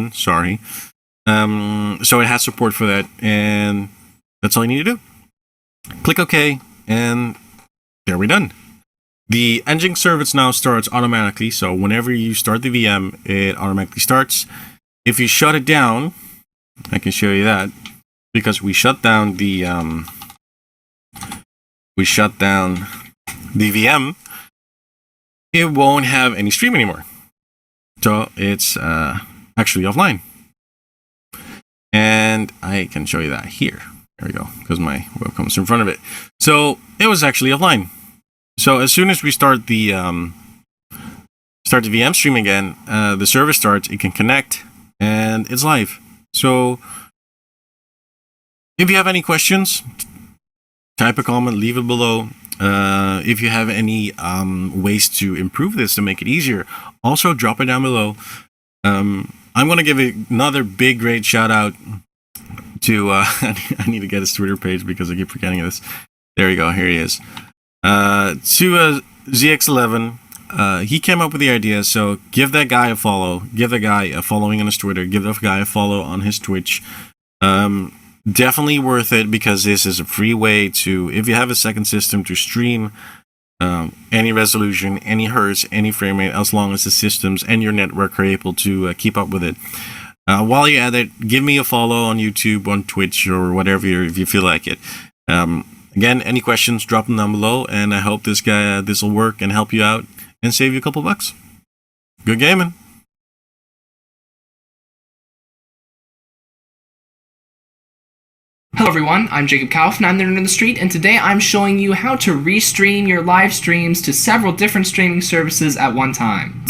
button, sorry. So it has support for that, and that's all you need to do. Click OK, and there we're done. The Nginx service now starts automatically, so whenever you start the VM, it automatically starts. If you shut it down, I can show you that, because we shut down the VM, it won't have any stream anymore. So it's actually offline. And I can show you that here. There we go, because my webcam's in front of it. So it was actually offline. So as soon as we start the VM stream again, the service starts, it can connect, and it's live. So if you have any questions, type a comment, leave it below. If you have any ways to improve this to make it easier, also drop it down below. I'm going to give another big, great shout out to, I need to get his Twitter page because I keep forgetting this. There you go, here he is. To ZX11, he came up with the idea, so give that guy a follow, give that guy a following on his Twitter, give that guy a follow on his Twitch. Definitely worth it, because this is a free way to, if you have a second system, to stream any resolution, any hertz, any frame rate, as long as the systems and your network are able to keep up with it. While you're at it, give me a follow on YouTube, on Twitch, or whatever, if you feel like it. Again, any questions, drop them down below, and I hope this will work and help you out and save you a couple bucks. Good gaming. Hello everyone, I'm Jacob Kauf, and I'm the Nerd on the Street, and today I'm showing you how to restream your live streams to several different streaming services at one time.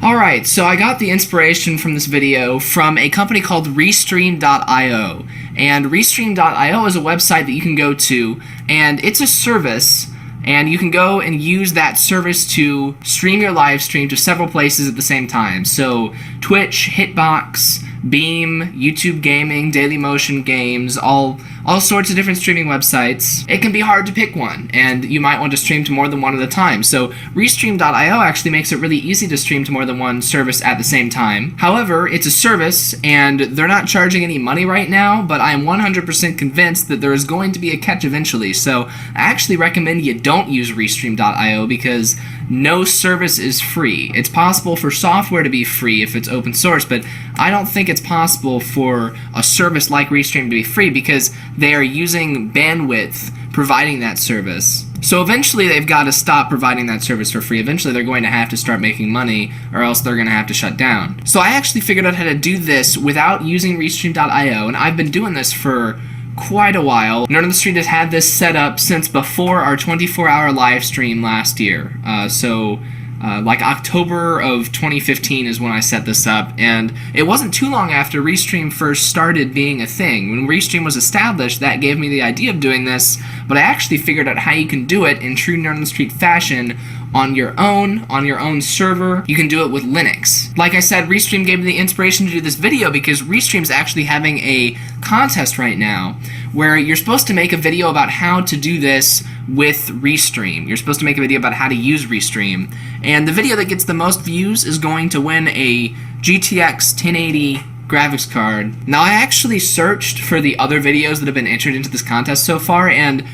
Alright, so I got the inspiration from this video from a company called Restream.io, and Restream.io is a website that you can go to, and it's a service, and you can go and use that service to stream your live stream to several places at the same time. So Twitch, Hitbox, Beam, YouTube Gaming, Dailymotion Games, all sorts of different streaming websites. It can be hard to pick one, and you might want to stream to more than one at a time. So Restream.io actually makes it really easy to stream to more than one service at the same time. However, it's a service, and they're not charging any money right now, but I am 100% convinced that there is going to be a catch eventually. So I actually recommend you don't use Restream.io, because no service is free. It's possible for software to be free if it's open source, but I don't think it's possible for a service like Restream to be free, because they are using bandwidth providing that service. So eventually they've got to stop providing that service for free. Eventually they're going to have to start making money, or else they're going to have to shut down. So I actually figured out how to do this without using Restream.io, and I've been doing this for quite a while. Nerd on the Street has had this set up since before our 24-hour live stream last year. Like October of 2015 is when I set this up, and it wasn't too long after Restream first started being a thing. When Restream was established, that gave me the idea of doing this, but I actually figured out how you can do it in true Nerd on the Street fashion on your own server. You can do it with Linux. Like I said, Restream gave me the inspiration to do this video because Restream's actually having a contest right now where you're supposed to make a video about how to do this with Restream. You're supposed to make a video about how to use Restream, and the video that gets the most views is going to win a GTX 1080 graphics card. Now, I actually searched for the other videos that have been entered into this contest so far, and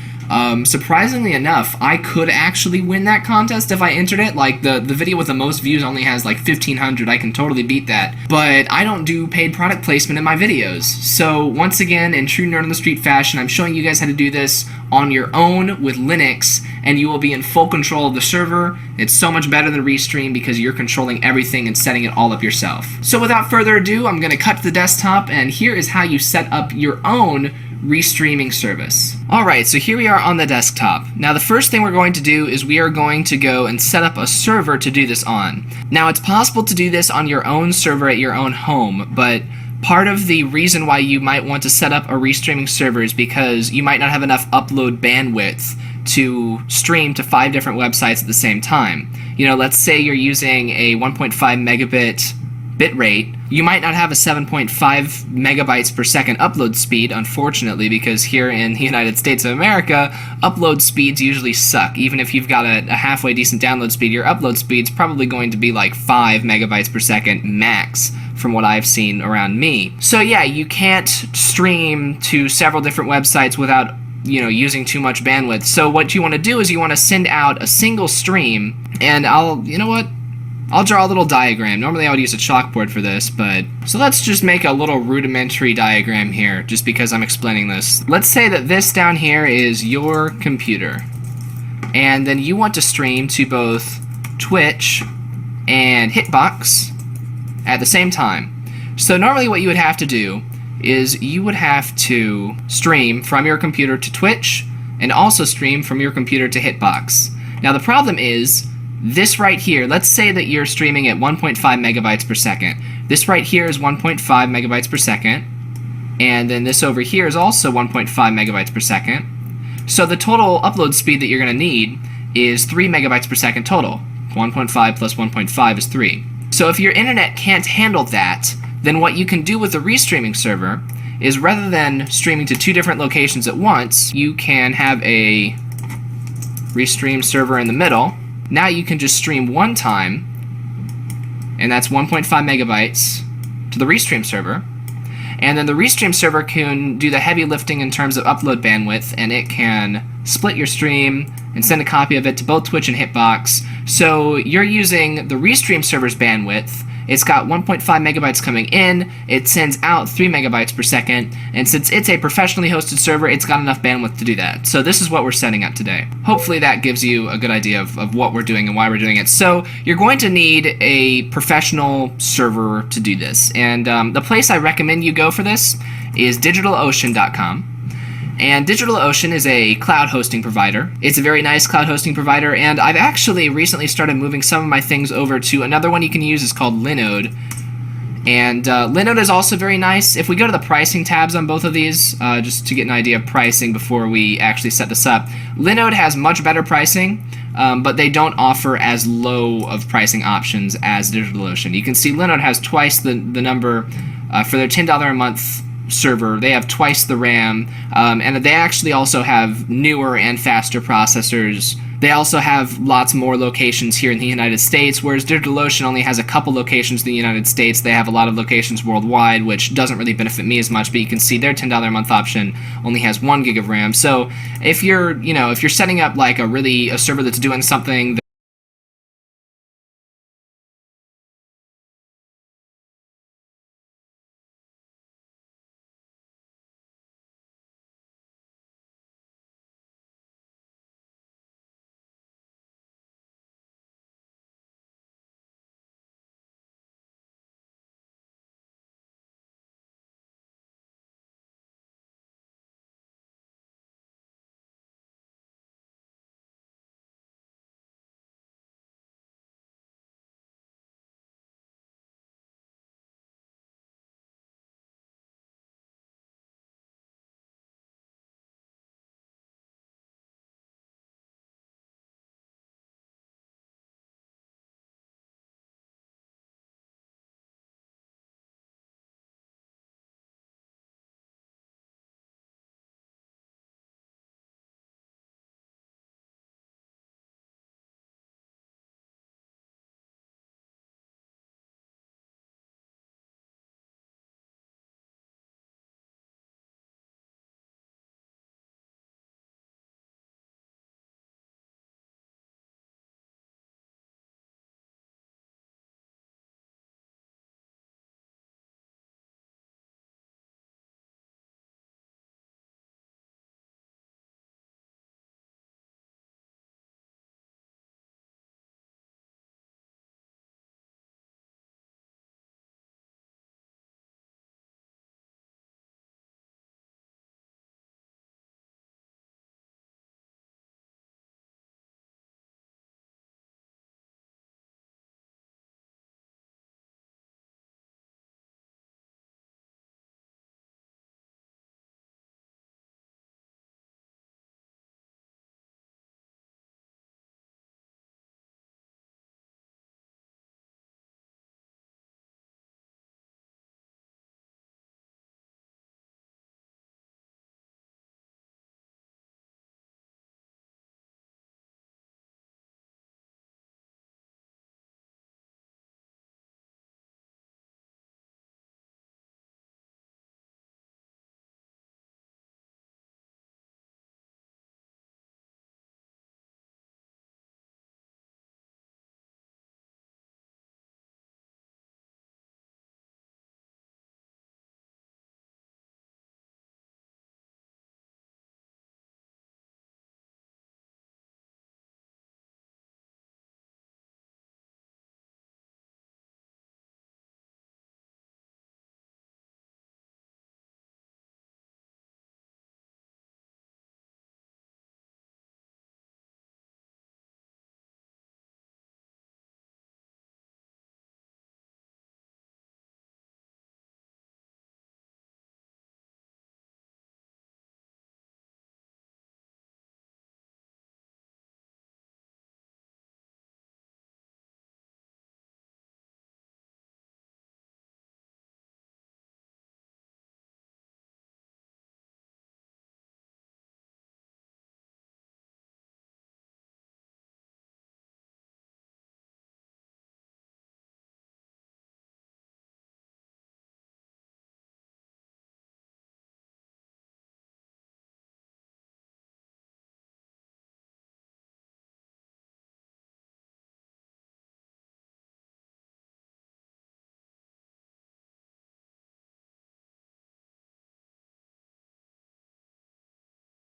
surprisingly enough, I could actually win that contest if I entered it. Like, the video with the most views only has like 1,500. I can totally beat that. But I don't do paid product placement in my videos. So once again, in true Nerd on the Street fashion, I'm showing you guys how to do this on your own with Linux, and you will be in full control of the server. It's so much better than Restream because you're controlling everything and setting it all up yourself. So without further ado, I'm going to cut to the desktop, and here is how you set up your own restreaming service. Alright, so here we are on the desktop. Now the first thing we're going to do is we are going to go and set up a server to do this on. Now it's possible to do this on your own server at your own home, but part of the reason why you might want to set up a restreaming server is because you might not have enough upload bandwidth to stream to 5 different websites at the same time. You know, let's say you're using a 1.5 megabit bitrate. You might not have a 7.5 megabytes per second upload speed, unfortunately, because here in the United States of America, upload speeds usually suck. Even if you've got a halfway decent download speed, your upload speed's probably going to be like 5 megabytes per second max, from what I've seen around me. So yeah, you can't stream to several different websites without using too much bandwidth. So what you want to do is you want to send out a single stream, and I'll draw a little diagram. Normally I would use a chalkboard for this, but so let's just make a little rudimentary diagram here, just because I'm explaining this. Let's say that this down here is your computer, and then you want to stream to both Twitch and Hitbox at the same time. So normally what you would have to do is you would have to stream from your computer to Twitch and also stream from your computer to Hitbox. Now the problem is this right here. Let's say that you're streaming at 1.5 megabytes per second. This right here is 1.5 megabytes per second, and then this over here is also 1.5 megabytes per second. So the total upload speed that you're going to need is 3 megabytes per second total. 1.5 plus 1.5 is 3. So if your internet can't handle that, then what you can do with the restreaming server is, rather than streaming to 2 different locations at once, you can have a restream server in the middle. Now you can just stream one time, and that's 1.5 megabytes to the restream server. And then the restream server can do the heavy lifting in terms of upload bandwidth, and it can split your stream and send a copy of it to both Twitch and Hitbox. So you're using the restream server's bandwidth. It's got 1.5 megabytes coming in, it sends out 3 megabytes per second, and since it's a professionally hosted server, it's got enough bandwidth to do that. So this is what we're setting up today. Hopefully that gives you a good idea of what we're doing and why we're doing it. So you're going to need a professional server to do this, and the place I recommend you go for this is DigitalOcean.com. And DigitalOcean is a cloud hosting provider. It's a very nice cloud hosting provider, and I've actually recently started moving some of my things over to another one you can use. It's called Linode. And Linode is also very nice. If we go to the pricing tabs on both of these, just to get an idea of pricing before we actually set this up, Linode has much better pricing, but they don't offer as low of pricing options as DigitalOcean. You can see Linode has twice the number for their $10 a month server. They have twice the RAM, and they actually also have newer and faster processors. They also have lots more locations here in the United States, whereas DigitalOcean only has a couple locations in the United States. They have a lot of locations worldwide, which doesn't really benefit me as much, but you can see their $10 a month option only has 1 gig of RAM. So if you're setting up like a server that's doing something